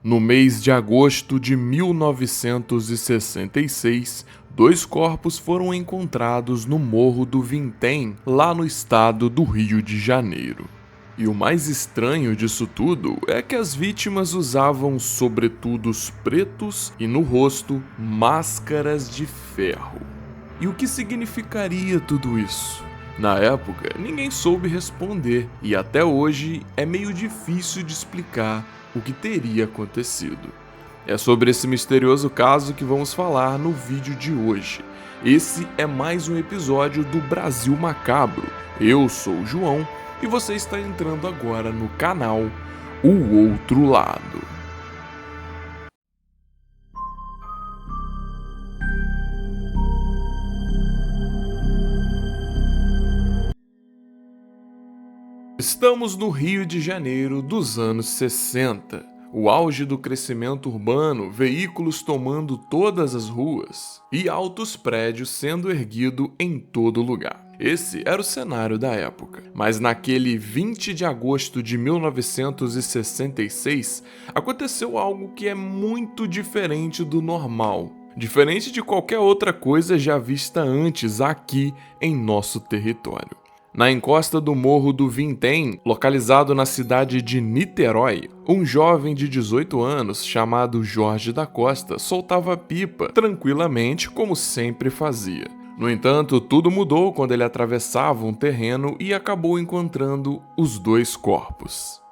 No mês de agosto de 1966, dois corpos foram encontrados no Morro do Vintém, lá no estado do Rio de Janeiro. E o mais estranho disso tudo é que as vítimas usavam sobretudos pretos e no rosto máscaras de ferro. E o que significaria tudo isso? Na época, ninguém soube responder, e até hoje é meio difícil de explicar o que teria acontecido. É sobre esse misterioso caso que vamos falar no vídeo de hoje. Esse é mais um episódio do Brasil Macabro. Eu sou o João e você está entrando agora no canal O Outro Lado. Estamos no Rio de Janeiro dos anos 60, o auge do crescimento urbano, veículos tomando todas as ruas e altos prédios sendo erguidos em todo lugar. Esse era o cenário da época, mas naquele 20 de agosto de 1966 aconteceu algo que é muito diferente do normal. Diferente de qualquer outra coisa já vista antes aqui em nosso território. Na encosta do Morro do Vintém, localizado na cidade de Niterói, um jovem de 18 anos chamado Jorge da Costa soltava pipa tranquilamente, como sempre fazia. No entanto, tudo mudou quando ele atravessava um terreno e acabou encontrando os dois corpos.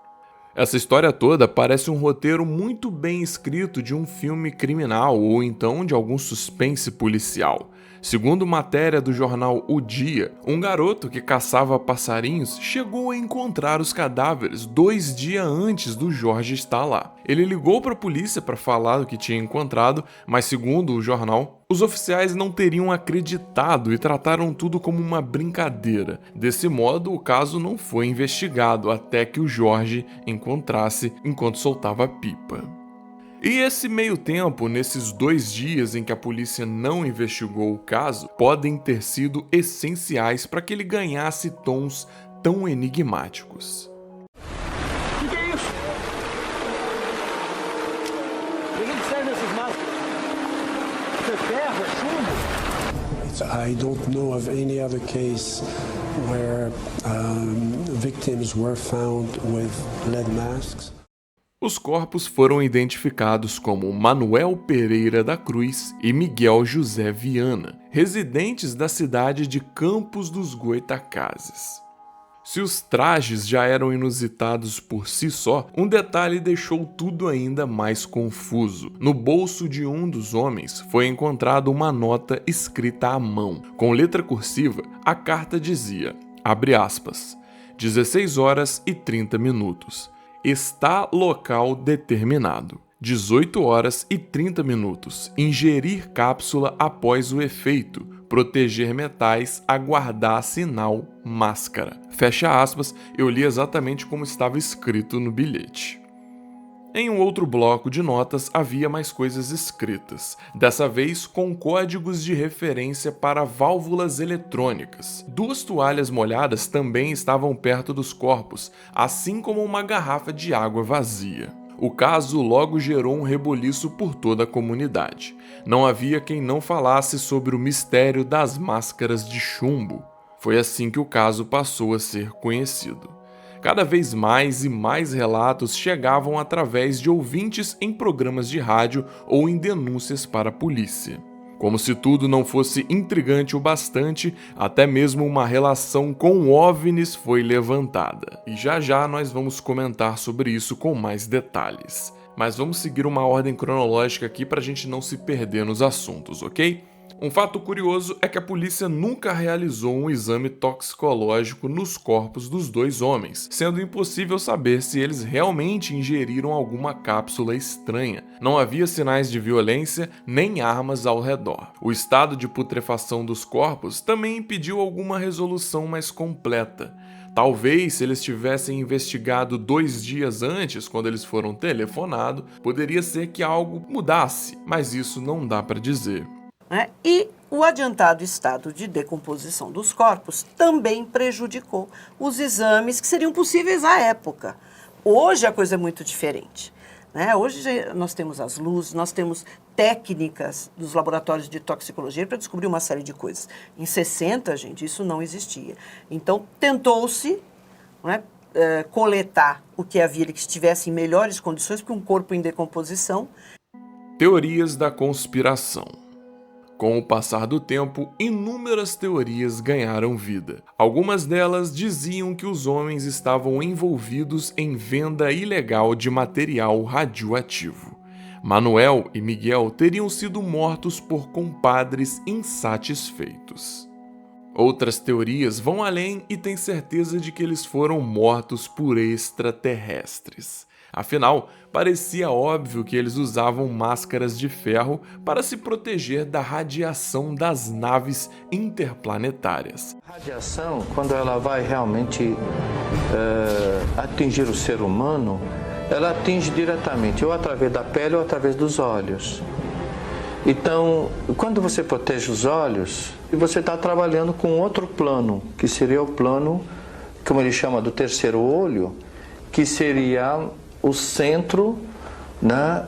Essa história toda parece um roteiro muito bem escrito de um filme criminal ou então de algum suspense policial. Segundo matéria do jornal O Dia, um garoto que caçava passarinhos chegou a encontrar os cadáveres 2 dias antes do Jorge estar lá. Ele ligou para a polícia para falar o que tinha encontrado, mas segundo o jornal, os oficiais não teriam acreditado e trataram tudo como uma brincadeira. Desse modo, o caso não foi investigado até que o Jorge encontrasse enquanto soltava a pipa. E esse meio tempo, nesses 2 dias em que a polícia não investigou o caso, podem ter sido essenciais para que ele ganhasse tons tão enigmáticos. Que é isso? O que serve essas máscaras? Isso é ferro, é chumbo? I don't know of any other case where victims were found with lead masks. Os corpos foram identificados como Manuel Pereira da Cruz e Miguel José Viana, residentes da cidade de Campos dos Goytacazes. Se os trajes já eram inusitados por si só, um detalhe deixou tudo ainda mais confuso. No bolso de um dos homens foi encontrada uma nota escrita à mão. Com letra cursiva, a carta dizia, abre aspas, 16 horas e 30 minutos. Está local determinado. 18 horas e 30 minutos. Ingerir cápsula após o efeito. Proteger metais, aguardar sinal, máscara. Fecha aspas, eu li exatamente como estava escrito no bilhete. Em um outro bloco de notas havia mais coisas escritas, dessa vez com códigos de referência para válvulas eletrônicas. 2 toalhas molhadas também estavam perto dos corpos, assim como uma garrafa de água vazia. O caso logo gerou um reboliço por toda a comunidade. Não havia quem não falasse sobre o mistério das máscaras de chumbo. Foi assim que o caso passou a ser conhecido. Cada vez mais e mais relatos chegavam através de ouvintes em programas de rádio ou em denúncias para a polícia. Como se tudo não fosse intrigante o bastante, até mesmo uma relação com OVNIs foi levantada. E já já nós vamos comentar sobre isso com mais detalhes. Mas vamos seguir uma ordem cronológica aqui para a gente não se perder nos assuntos, ok? Um fato curioso é que a polícia nunca realizou um exame toxicológico nos corpos dos 2 homens, sendo impossível saber se eles realmente ingeriram alguma cápsula estranha. Não havia sinais de violência nem armas ao redor. O estado de putrefação dos corpos também impediu alguma resolução mais completa. Talvez, se eles tivessem investigado 2 dias antes, quando eles foram telefonados, poderia ser que algo mudasse, mas isso não dá para dizer. E o adiantado estado de decomposição dos corpos também prejudicou os exames que seriam possíveis à época. Hoje a coisa é muito diferente. né? Hoje nós temos as luzes, nós temos técnicas dos laboratórios de toxicologia para descobrir uma série de coisas. Em 60, gente, isso não existia. Então, tentou-se, né, coletar o que havia que estivesse em melhores condições, porque um corpo em decomposição. Teorias da conspiração. Com o passar do tempo, inúmeras teorias ganharam vida. Algumas delas diziam que os homens estavam envolvidos em venda ilegal de material radioativo. Manuel e Miguel teriam sido mortos por compadres insatisfeitos. Outras teorias vão além e têm certeza de que eles foram mortos por extraterrestres. Afinal, parecia óbvio que eles usavam máscaras de ferro para se proteger da radiação das naves interplanetárias. A radiação, quando ela vai realmente atingir o ser humano, ela atinge diretamente, ou através da pele ou através dos olhos. Então, quando você protege os olhos, você está trabalhando com outro plano, que seria o plano, como ele chama, do terceiro olho, que seria o centro, né,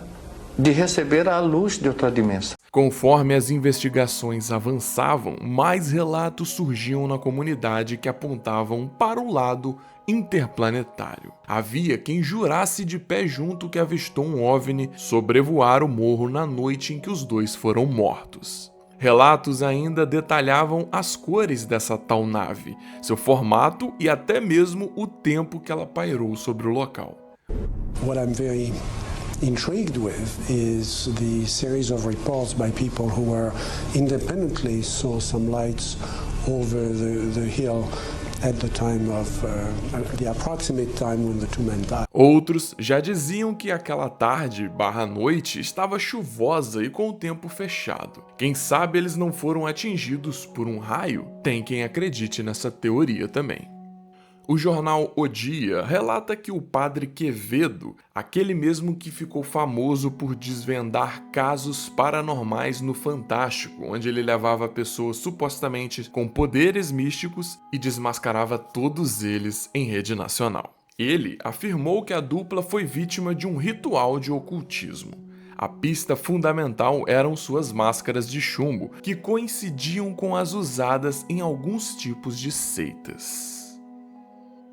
de receber a luz de outra dimensão. Conforme as investigações avançavam, mais relatos surgiam na comunidade que apontavam para o lado interplanetário. Havia quem jurasse de pé junto que avistou um OVNI sobrevoar o morro na noite em que os dois foram mortos. Relatos ainda detalhavam as cores dessa tal nave, seu formato e até mesmo o tempo que ela pairou sobre o local. What I'm very intrigued with is the series of reports by people who were independently saw some lights over the hill at the time of the approximate time when the two men died. Outros já diziam que aquela tarde/noite estava chuvosa e com o tempo fechado. Quem sabe eles não foram atingidos por um raio? Tem quem acredite nessa teoria também. O jornal O Dia relata que o padre Quevedo, aquele mesmo que ficou famoso por desvendar casos paranormais no Fantástico, onde ele levava pessoas supostamente com poderes místicos e desmascarava todos eles em rede nacional. Ele afirmou que a dupla foi vítima de um ritual de ocultismo. A pista fundamental eram suas máscaras de chumbo, que coincidiam com as usadas em alguns tipos de seitas.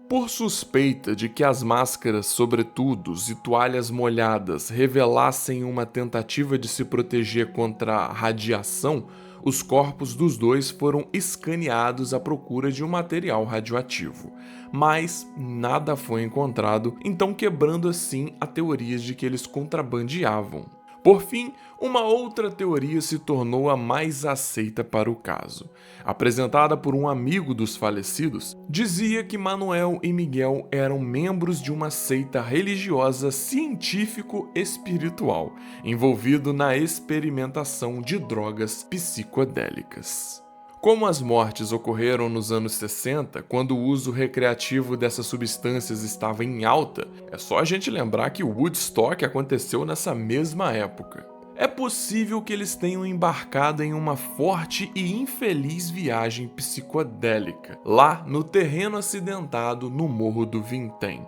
Por suspeita de que as máscaras, sobretudos e toalhas molhadas revelassem uma tentativa de se proteger contra a radiação, os corpos dos dois foram escaneados à procura de um material radioativo. Mas nada foi encontrado, então quebrando assim a teoria de que eles contrabandeavam. Por fim, uma outra teoria se tornou a mais aceita para o caso. Apresentada por um amigo dos falecidos, dizia que Manuel e Miguel eram membros de uma seita religiosa científico-espiritual, envolvido na experimentação de drogas psicodélicas. Como as mortes ocorreram nos anos 60, quando o uso recreativo dessas substâncias estava em alta, é só a gente lembrar que o Woodstock aconteceu nessa mesma época. É possível que eles tenham embarcado em uma forte e infeliz viagem psicodélica, lá no terreno acidentado no Morro do Vintém.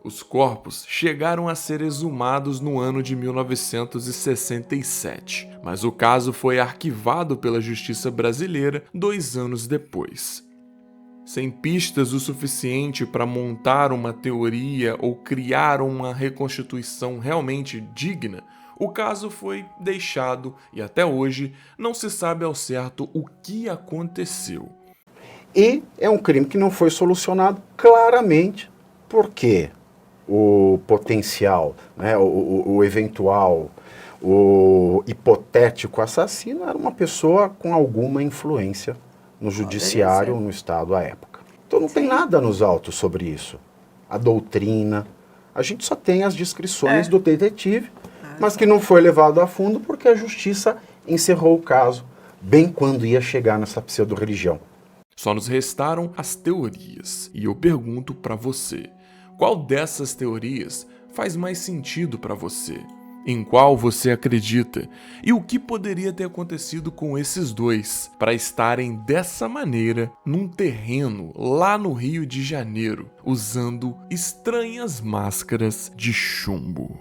Os corpos chegaram a ser exumados no ano de 1967, mas o caso foi arquivado pela Justiça Brasileira 2 anos depois. Sem pistas o suficiente para montar uma teoria ou criar uma reconstituição realmente digna, o caso foi deixado e até hoje não se sabe ao certo o que aconteceu. E é um crime que não foi solucionado claramente porque o potencial, né, o eventual, o hipotético assassino era uma pessoa com alguma influência no judiciário, no Estado à época. Então não tem nada nos autos sobre isso. A doutrina, a gente só tem as descrições do detetive, mas que não foi levado a fundo porque a justiça encerrou o caso bem quando ia chegar nessa pseudo-religião. Só nos restaram as teorias, e eu pergunto para você, qual dessas teorias faz mais sentido para você? Em qual você acredita? E o que poderia ter acontecido com esses dois para estarem dessa maneira num terreno lá no Rio de Janeiro, usando estranhas máscaras de chumbo?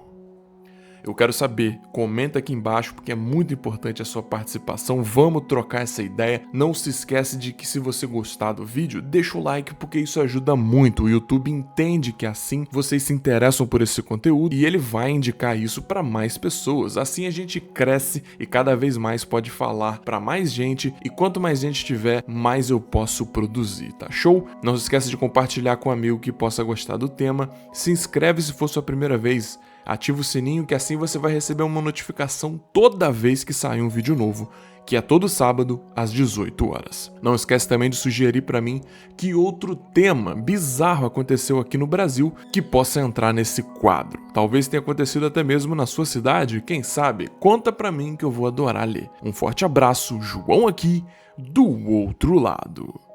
Eu quero saber, comenta aqui embaixo porque é muito importante a sua participação, vamos trocar essa ideia. Não se esquece de que se você gostar do vídeo, deixa o like porque isso ajuda muito. O YouTube entende que assim vocês se interessam por esse conteúdo e ele vai indicar isso para mais pessoas. Assim a gente cresce e cada vez mais pode falar para mais gente, e quanto mais gente tiver, mais eu posso produzir, tá show? Não se esqueça de compartilhar com um amigo que possa gostar do tema, se inscreve se for sua primeira vez, ativa o sininho que assim você vai receber uma notificação toda vez que sair um vídeo novo, que é todo sábado às 18 horas. Não esquece também de sugerir para mim que outro tema bizarro aconteceu aqui no Brasil que possa entrar nesse quadro. Talvez tenha acontecido até mesmo na sua cidade, quem sabe? Conta pra mim que eu vou adorar ler. Um forte abraço, João aqui, do outro lado.